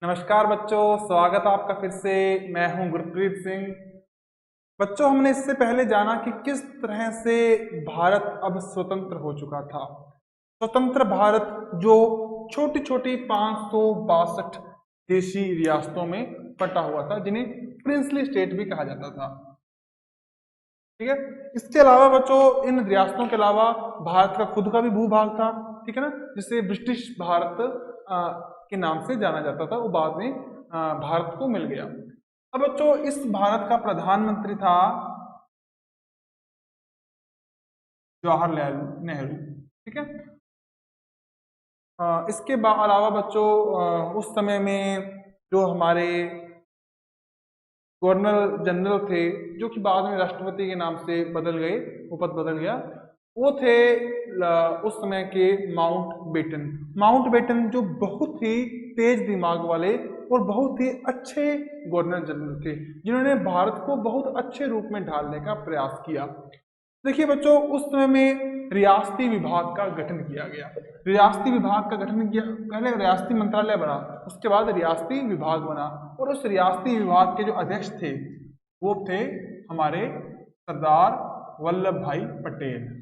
नमस्कार बच्चों, स्वागत है आपका फिर से। मैं हूं गुरप्रीत सिंह। बच्चों, हमने इससे पहले जाना कि किस तरह से भारत अब स्वतंत्र हो चुका था। स्वतंत्र भारत जो छोटी छोटी 562 देशी रियासतों में बटा हुआ था, जिन्हें प्रिंसली स्टेट भी कहा जाता था। ठीक है। इसके अलावा बच्चों, इन रियासतों के अलावा भारत का खुद का भी भूभाग था। ठीक है ना, जिसे ब्रिटिश भारत के नाम से जाना जाता था। वो बाद में भारत को मिल गया। अब बच्चों, इस भारत का प्रधानमंत्री था जवाहरलाल नेहरू। ठीक है। इसके अलावा बच्चों, उस समय में जो हमारे गवर्नर जनरल थे, जो कि बाद में राष्ट्रपति के नाम से बदल गए, वो पद बदल गया, वो थे उस समय के माउंटबेटन। माउंटबेटन जो बहुत ही तेज दिमाग वाले और बहुत ही अच्छे गवर्नर जनरल थे, जिन्होंने भारत को बहुत अच्छे रूप में ढालने का प्रयास किया। देखिए बच्चों, उस समय में रियासती विभाग का गठन किया गया। रियासती विभाग का गठन किया, पहले रियासती मंत्रालय बना, उसके बाद रियासती विभाग बना। और उस रियासती विभाग के जो अध्यक्ष थे वो थे हमारे सरदार वल्लभ भाई पटेल।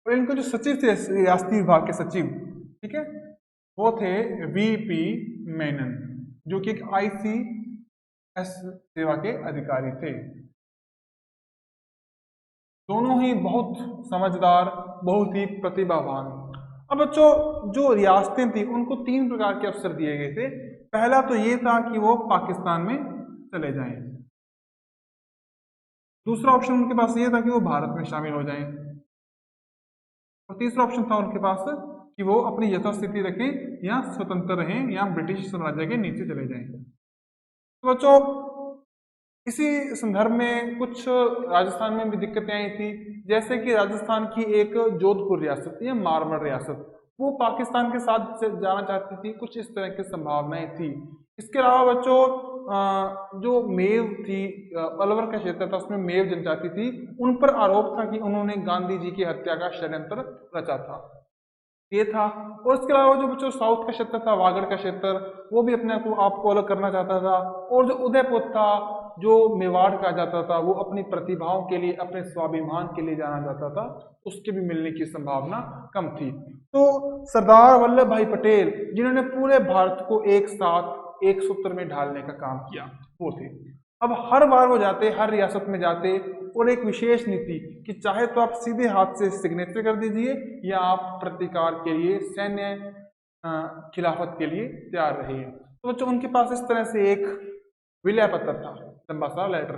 और इनको जो सचिव थे रियासती विभाग के सचिव, ठीक है, वो थे वीपी मेनन, जो कि एक आईसीएस सेवा के अधिकारी थे। दोनों ही बहुत समझदार, बहुत ही प्रतिभावान। अब बच्चों, जो रियासतें थी उनको 3 प्रकार के अवसर दिए गए थे। पहला तो ये था कि वो पाकिस्तान में चले जाएं। दूसरा ऑप्शन उनके पास ये था कि वो भारत में शामिल हो जाएं। और तीसरा ऑप्शन था उनके पास कि वो अपनी यथास्थिति रखें या स्वतंत्र रहें या ब्रिटिश साम्राज्य के नीचे चले जाएं। तो बच्चों, इसी संदर्भ में कुछ राजस्थान में भी दिक्कतें आई थी। जैसे कि राजस्थान की एक जोधपुर रियासत थी या मारवाड़ रियासत, वो पाकिस्तान के साथ जाना चाहती थी। कुछ इस तरह की संभावनाएं थी। इसके अलावा बच्चों, जो मेव थी, अलवर का क्षेत्र था, उसमें मेव जनजाति थी, उन पर आरोप था कि उन्होंने गांधी जी की हत्या का षड्यंत्र रचा था। ये था। और इसके अलावा जो बच्चों साउथ का क्षेत्र था, वागड़ का क्षेत्र, वो भी अपने आप को अलग करना चाहता था। और जो उदयपुर था, जो मेवाड़ कहा जाता था, वो अपनी प्रतिभाओं के लिए, अपने स्वाभिमान के लिए जाना जाता था, उसके भी मिलने की संभावना कम थी। तो सरदार वल्लभ भाई पटेल, जिन्होंने पूरे भारत को एक साथ एक सूत्र में ढालने का काम किया, वो थे। अब हर बार वो जाते, हर रियासत में जाते, और एक विशेष नीति कि चाहे तो आप सीधे हाथ से सिग्नेचर कर दीजिए या आप प्रतिकार के लिए, सैन्य खिलाफत के लिए तैयार रहिए। तो बच्चों, उनके पास इस तरह से एक विलय पत्र था, लंबा सा लेटर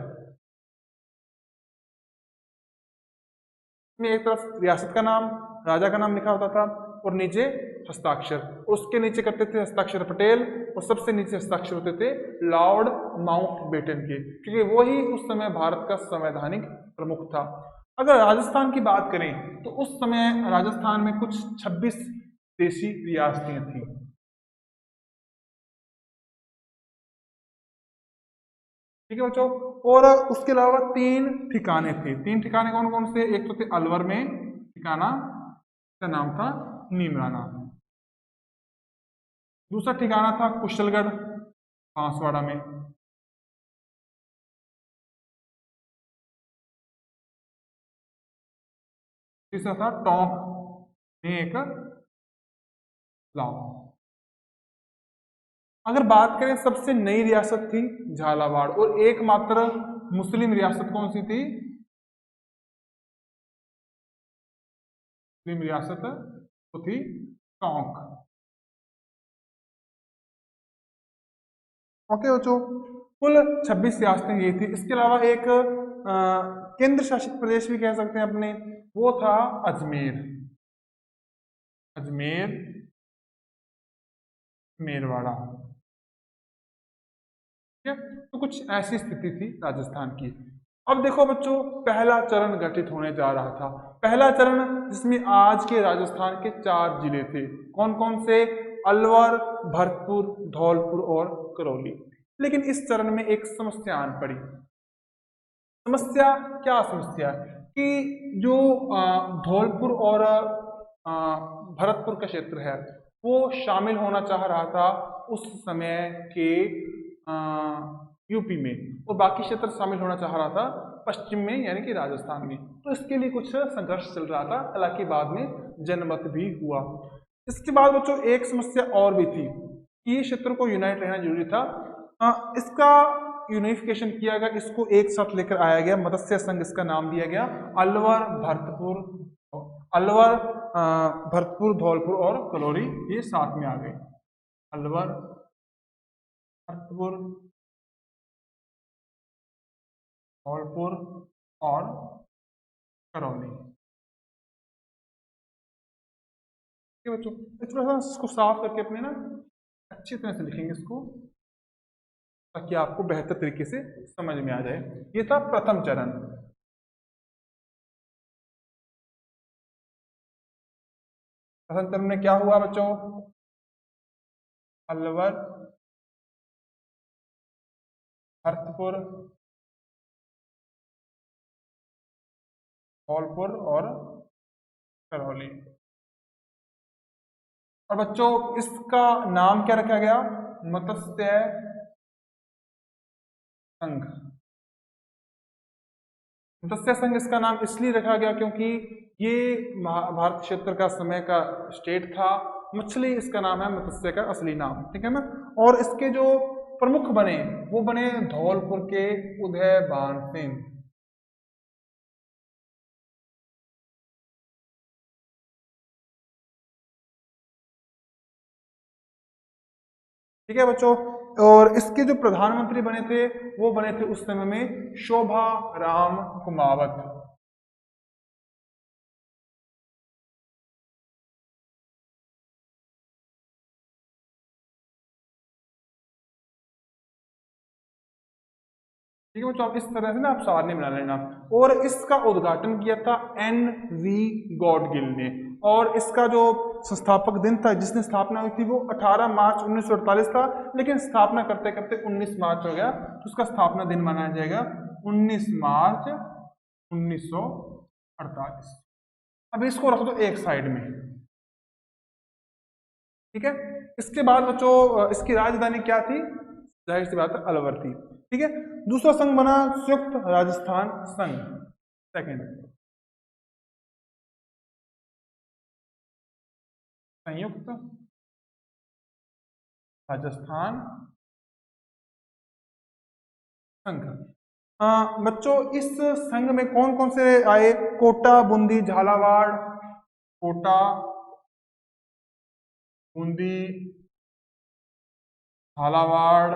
में एक तरफ रियासत का नाम, राजा का नाम लिखा होता था, और नीचे हस्ताक्षर। उसके नीचे करते थे हस्ताक्षर पटेल, और सबसे नीचे हस्ताक्षर होते थे लॉर्ड माउंटबेटन के, क्योंकि वही उस समय भारत का संवैधानिक प्रमुख था। अगर राजस्थान की बात करें तो उस समय राजस्थान में कुछ 26 देशी रियासतें थी। ठीक है बच्चों। और उसके अलावा 3 ठिकाने थे। 3 ठिकाने कौन कौन से? एक तो थे अलवर में ठिकाना, का नाम था नीमराना। दूसरा ठिकाना था कुशलगढ़ बांसवाड़ा में। तीसरा था टोंक में एक गांव। अगर बात करें, सबसे नई रियासत थी झालावाड़, और एकमात्र मुस्लिम रियासत कौन सी थी? मुस्लिम रियासत तो थी टोंक। ओके बच्चों, कुल 26 रियासतें ये थी। इसके अलावा एक केंद्र शासित प्रदेश भी कह सकते हैं अपने, वो था अजमेर। अजमेर, मेरवाड़ा। ठीक है। तो कुछ ऐसी स्थिति थी राजस्थान की। अब देखो बच्चों, पहला चरण गठित होने जा रहा था। पहला चरण जिसमें आज के राजस्थान के 4 जिले थे। कौन कौन से? अलवर, भरतपुर, धौलपुर और करौली। लेकिन इस चरण में एक समस्या आन पड़ी। समस्या क्या समस्या? कि जो धौलपुर और भरतपुर का क्षेत्र है वो शामिल होना चाह रहा था उस समय के यूपी में, और बाकी क्षेत्र शामिल होना चाह रहा था पश्चिम में यानी कि राजस्थान में। तो इसके लिए कुछ संघर्ष चल रहा था, हालांकि बाद में जनमत भी हुआ। इसके बाद बच्चों एक समस्या और भी थी कि ये क्षेत्र को यूनाइट रहना जरूरी था। इसका यूनिफिकेशन किया गया, इसको एक साथ लेकर आया गया, मत्स्य संघ इसका नाम दिया गया। अलवर भरतपुर धौलपुर और कलौरी ये साथ में आ गए। अलवर भरतपुर धौलपुर और करौली। ठीक है बच्चों, थोड़ा सा इसको साफ करके अपने ना अच्छी तरह से लिखेंगे इसको, ताकि आपको बेहतर तरीके से समझ में आ जाए। ये था प्रथम चरण। प्रथम चरण में क्या हुआ बच्चों? अलवर भरतपुर धौलपुर और करौली। और बच्चों इसका नाम क्या रखा गया? मत्स्य संघ। मत्स्य संघ इसका नाम इसलिए रखा गया क्योंकि ये भारत क्षेत्र का समय का स्टेट था। मछली इसका नाम है, मत्स्य का असली नाम, ठीक है ना। और इसके जो प्रमुख बने वो बने धौलपुर के उदयभान सिंह। ठीक है बच्चों, और इसके जो प्रधानमंत्री बने थे वो बने थे उस समय में शोभा राम कुमावत। ठीक है बच्चों, आप इस तरह से ना आप सारणी बना लेना। और इसका उद्घाटन किया था NV गॉडगिल ने, और इसका जो संस्थापक दिन था, जिसने स्थापना हुई थी, वो 18 मार्च 1948 था, लेकिन स्थापना करते करते 19 मार्च हो गया, तो उसका स्थापना दिन मनाया जाएगा 19 मार्च 1948। अब इसको रख दो एक साइड में, ठीक है। इसके बाद बच्चों इसकी राजधानी क्या थी? जाहिर सी बात है अलवर थी, ठीक है। दूसरा संघ बना संयुक्त राजस्थान संघ, सेकंड संयुक्त राजस्थान संघ। बच्चों इस संघ में कौन कौन से आए? कोटा, बूंदी, झालावाड़। कोटा, बूंदी, झालावाड़,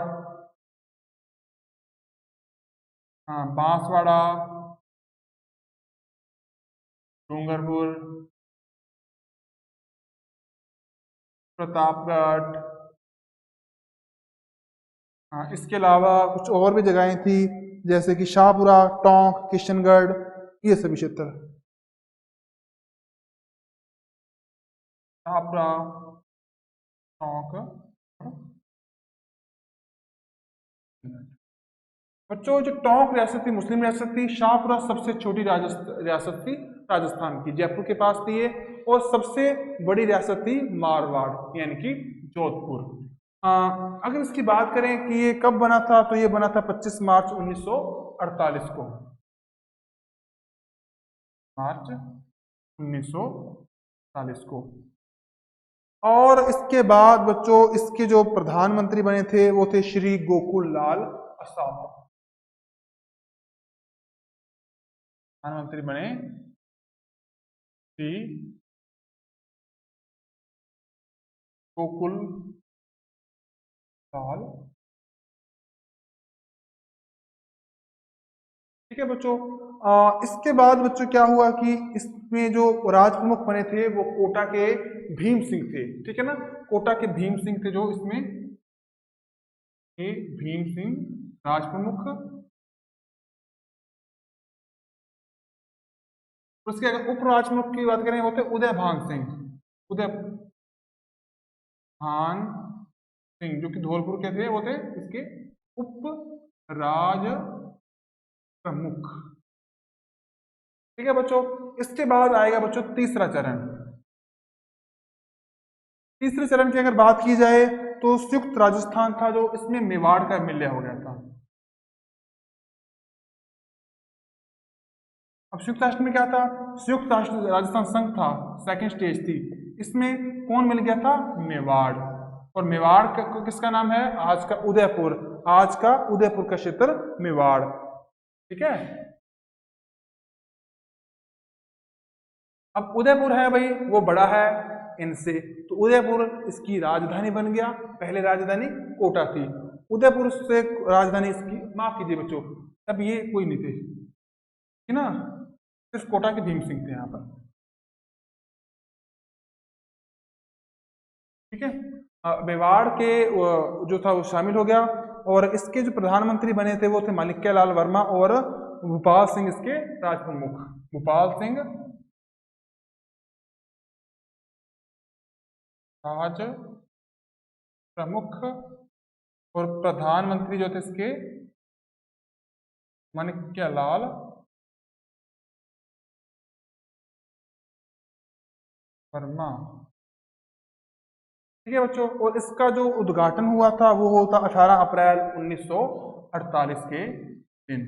बांसवाड़ा, डूंगरपुर, प्रतापगढ़। इसके अलावा कुछ और भी जगहें थी, जैसे कि शाहपुरा, टोंक, किशनगढ़, ये सभी क्षेत्र। शाहपुरा, टोंक। बच्चों जो टोंक रियासत थी मुस्लिम रियासत थी, शाहपुरा सबसे छोटी रियासत थी राजस्थान की, जयपुर के पास थी ये, और सबसे बड़ी रियासत थी मारवाड़ यानी कि जोधपुर। अगर इसकी बात करें कि ये कब बना था, तो ये बना था 25 मार्च 1948 को, मार्च 1948 को। और इसके बाद बच्चों इसके जो प्रधानमंत्री बने थे वो थे श्री गोकुल लाल आसाद। प्रधानमंत्री बने श्री गोकुल लाल। ठीक है बच्चों, इसके बाद बच्चों क्या हुआ कि इसमें जो राज प्रमुख बने थे वो कोटा के भीम सिंह थे, ठीक है ना। कोटा के भीम सिंह थे जो इसमें, ये भीम सिंह राज प्रमुख। उसके अगर उप राज प्रमुख की बात करें वो थे उदयभान सिंह, उदयभान सिंह, जो कि धौलपुर के थे, वो थे इसके उप राज प्रमुख। ठीक है बच्चों। इसके बाद आएगा बच्चों तीसरा चरण। तीसरे चरण की अगर बात की जाए तो संयुक्त राजस्थान था जो, इसमें मेवाड़ का विलय हो गया था। अब संयुक्त राष्ट्र में क्या था, संयुक्त राष्ट्र राजस्थान संघ था, सेकंड स्टेज थी, इसमें कौन मिल गया था, मेवाड़। और मेवाड़ किसका नाम है, आज का उदयपुर, आज का उदयपुर का क्षेत्र मेवाड़। ठीक है। अब उदयपुर है भाई वो बड़ा है इनसे, तो उदयपुर इसकी राजधानी बन गया। पहले राजधानी कोटा थी, उदयपुर से राजधानी इसकी, माफ कीजिए बच्चों, तब ये कोई नहीं थे, है ना, सिर्फ कोटा के भीम सिंह थे यहाँ पर। ठीक है। मेवाड़ के जो था वो शामिल हो गया, और इसके जो प्रधानमंत्री बने थे वो थे माणिक्यलाल वर्मा और भूपाल सिंह इसके राज प्रमुख। भूपाल सिंह राज प्रमुख, और प्रधानमंत्री जो थे इसके माणिक्यलाल वर्मा। ठीक है बच्चों, और इसका जो उद्घाटन हुआ था वो होता 18 अप्रैल 1948 के दिन।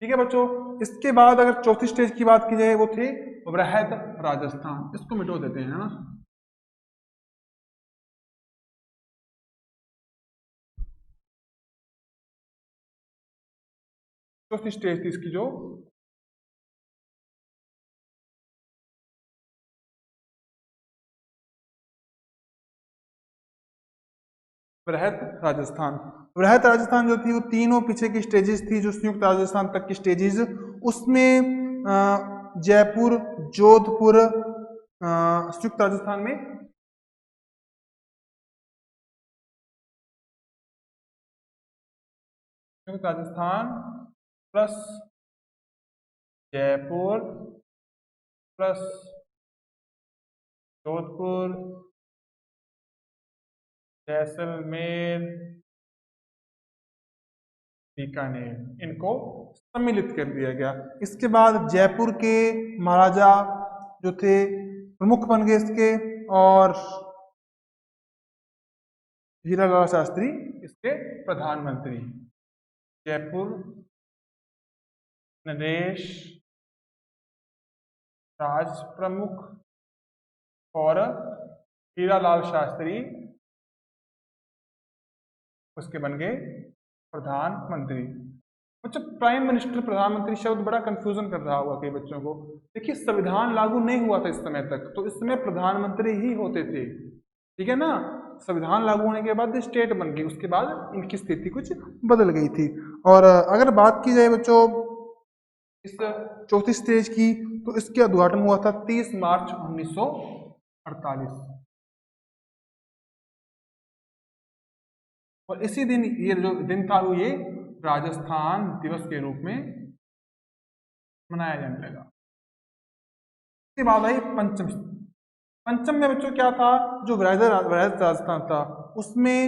ठीक है बच्चों, इसके बाद अगर चौथी स्टेज की बात की जाए वो थे वृहद राजस्थान, इसको मिटो देते हैं, है ना। चौथी स्टेज थी इसकी जो, वृहद राजस्थान। वृहद राजस्थान जो थी वो तीनों पीछे की स्टेजेस थी जो संयुक्त राजस्थान तक की स्टेजेस, उसमें जयपुर, जोधपुर संयुक्त राजस्थान में, संयुक्त राजस्थान प्लस जयपुर प्लस जोधपुर, जैसलमेर, बीकानेर, इनको सम्मिलित कर दिया गया। इसके बाद जयपुर के महाराजा जो थे प्रमुख बन गए इसके, और हीरालाल शास्त्री इसके प्रधानमंत्री। जयपुर नरेश राज प्रमुख और हीरालाल शास्त्री उसके बन गए प्रधानमंत्री। बच्चों प्राइम मिनिस्टर प्रधानमंत्री शब्द बड़ा कंफ्यूजन कर रहा होगा कई बच्चों को। देखिए संविधान लागू नहीं हुआ था इस समय तक, तो इस समय प्रधानमंत्री ही होते थे, ठीक है ना। संविधान लागू होने के बाद स्टेट बन गई, उसके बाद इनकी स्थिति कुछ बदल गई थी। और अगर बात की जाए बच्चों इस चौथी स्टेज की, तो इसका उद्घाटन हुआ था 30 मार्च 1948, और इसी दिन ये जो दिन था वो ये राजस्थान दिवस के रूप में मनाया जाने लगा। इसके बाद आई पंचम। पंचम में बच्चों क्या था, जो वृहद राजस्थान था उसमें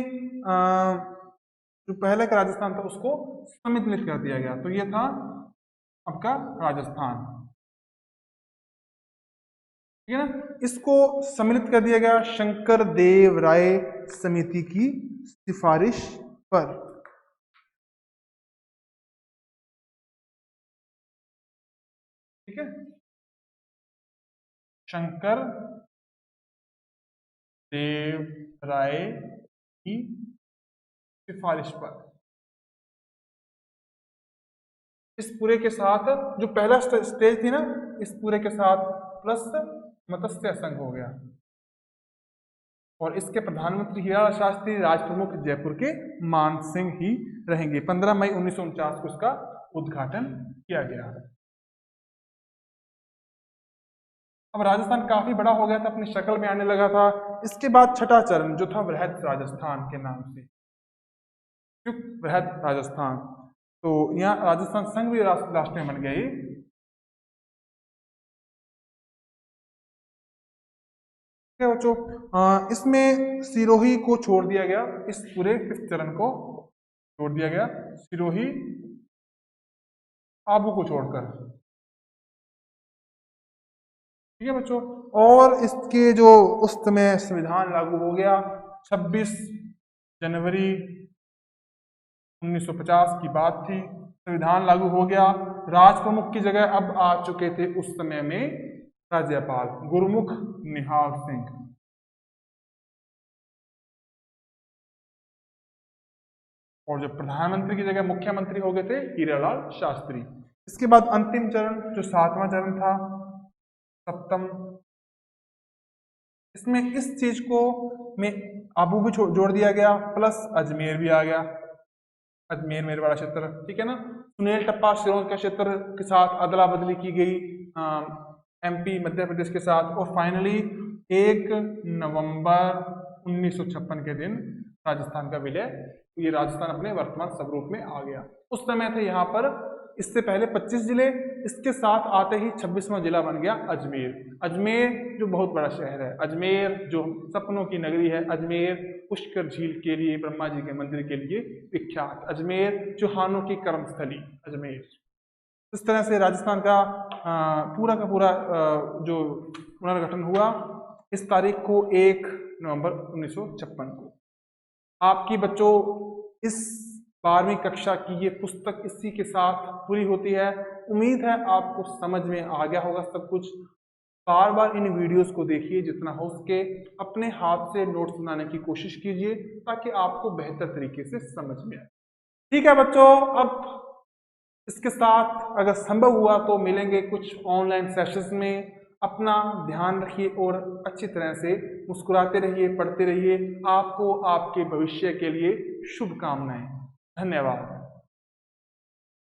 जो पहले का राजस्थान था उसको सम्मिलित कर दिया गया, तो ये था आपका राजस्थान, ठीक है ना। इसको सम्मिलित कर दिया गया शंकर देव राय समिति की सिफारिश पर। ठीक है, शंकर देव राय की सिफारिश पर। इस पूरे के साथ जो पहला स्टेज थी ना, इस पूरे के साथ प्लस मत्स्य संघ हो गया, और इसके प्रधानमंत्री हीरालाल शास्त्री, राज प्रमुख जयपुर के मान सिंह ही रहेंगे। 15 मई 1949 को इसका उद्घाटन किया गया। अब राजस्थान काफी बड़ा हो गया था, अपनी शक्ल में आने लगा था। इसके बाद छठा चरण जो था वृहद राजस्थान के नाम से, वृहद राजस्थान, तो यहाँ राजस्थान संघ भी राष्ट्र में बन गई। क्या बच्चों, इसमें सिरोही को छोड़ दिया गया इस पूरे 5th चरण को, जोड़ दिया गया, सिरोही आबू को छोड़कर। ठीक है बच्चों, और इसके जो उस समय संविधान लागू हो गया 26 जनवरी 1950 की बात थी, संविधान लागू हो गया। राज प्रमुख की जगह अब आ चुके थे उस समय में राज्यपाल गुरमुख निहाल सिंह। और जो प्रधानमंत्री की जगह मुख्यमंत्री हो गए थे हीरालाल शास्त्री। इसके बाद अंतिम चरण जो 7वां चरण था, सप्तम, इसमें इस चीज को में आबू भी जोड़ दिया गया, प्लस अजमेर भी आ गया, अजमेर मेरवाड़ा क्षेत्र। ठीक है ना, सुनील टप्पा शिरों का क्षेत्र के साथ अदला बदली की गई एमपी मध्य प्रदेश के साथ, और फाइनली 1 नवंबर 1956 के दिन राजस्थान का विलय, ये राजस्थान अपने वर्तमान स्वरूप में आ गया। उस समय थे यहाँ पर, इससे पहले 25 जिले, इसके साथ आते ही 26वां जिला बन गया अजमेर। अजमेर जो बहुत बड़ा शहर है, अजमेर जो सपनों की नगरी है, अजमेर पुष्कर झील के लिए, ब्रह्मा जी के मंदिर के लिए विख्यात, अजमेर चौहानों की कर्मस्थली अजमेर। इस तरह से राजस्थान का पूरा का पूरा जो पुनर्गठन हुआ इस तारीख को 1 नवंबर 1956 को। आपकी बच्चों इस 12वीं कक्षा की ये पुस्तक इसी के साथ पूरी होती है। उम्मीद है आपको समझ में आ गया होगा सब कुछ। बार बार इन वीडियोस को देखिए, जितना हो सके अपने हाथ से नोट्स बनाने की कोशिश कीजिए ताकि आपको बेहतर तरीके से समझ में आए। ठीक है बच्चों, अब इसके साथ अगर संभव हुआ तो मिलेंगे कुछ ऑनलाइन सेशंस में। अपना ध्यान रखिए और अच्छी तरह से मुस्कुराते रहिए, पढ़ते रहिए। आपको आपके भविष्य के लिए शुभकामनाएं। धन्यवाद।